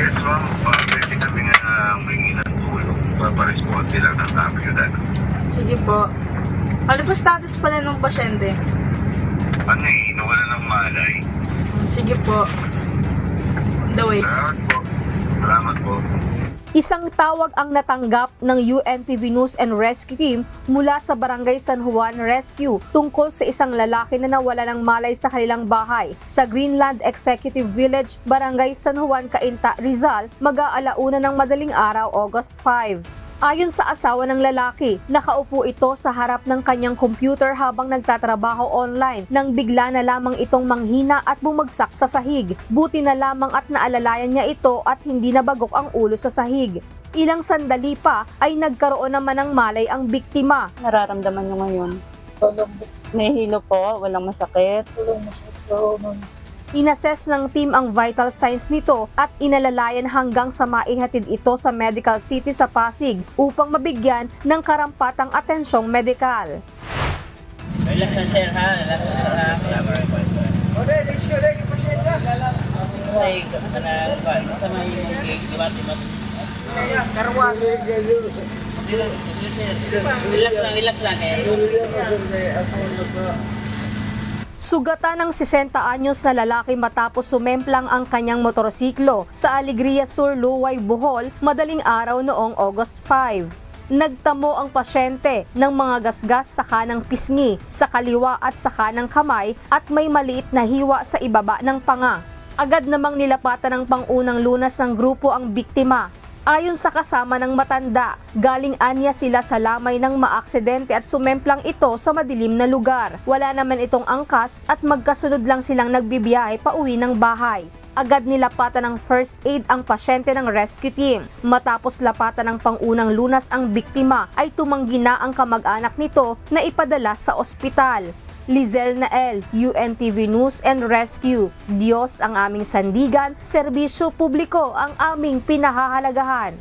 Yes, ma'am. Pwede kami nga humingi ng tulong. Paparesponde lang ng WDAT. Sige po. Ano po status pala ng pasyente? Ano eh, nawala ng malay. Sige po. On the way. Salamat po. Salamat po. Isang tawag ang natanggap ng UNTV News and Rescue Team mula sa Barangay San Juan Rescue tungkol sa isang lalaki na nawala ng malay sa kanilang bahay sa Greenland Executive Village, Barangay San Juan, Cainta, Rizal, mag-aalauna ng madaling araw, August 5. Ayon sa asawa ng lalaki, nakaupo ito sa harap ng kanyang computer habang nagtatrabaho online nang bigla na lamang itong manghina at bumagsak sa sahig. Buti na lamang at naalalayan niya ito at hindi nabagok ang ulo sa sahig. Ilang sandali pa ay nagkaroon naman ng malay ang biktima. Nararamdaman nyo ngayon? Nahihilo po, walang masakit. Inassess ng team ang vital signs nito at inalalayan hanggang sa maihatid ito sa Medical City sa Pasig upang mabigyan ng karampatang atensyong medikal. Relax na sir ha, relax na sir ha. Sa may gig, di ba? Relax lang eh. Sugatan ng 60 anyos na lalaki matapos sumemplang ang kanyang motorsiklo sa Alegria Sur, Luway, Bohol, madaling araw noong August 5. Nagtamo ang pasyente ng mga gasgas sa kanang pisngi, sa kaliwa at sa kanang kamay at may maliit na hiwa sa ibaba ng panga. Agad namang nilapatan ng pangunang lunas ng grupo ang biktima. Ayon sa kasama ng matanda, galing anya sila sa lamay ng maaksidente at sumemplang ito sa madilim na lugar. Wala naman itong angkas at magkasunod lang silang nagbibiyahe pauwi ng bahay. Agad nilapatan ng first aid ang pasyente ng rescue team. Matapos lapatan ng pangunang lunas ang biktima, ay tumanggi na ang kamag-anak nito na ipadala sa ospital. Lizel Nael, UNTV News and Rescue. Diyos ang aming sandigan, serbisyo publiko ang aming pinahahalagahan.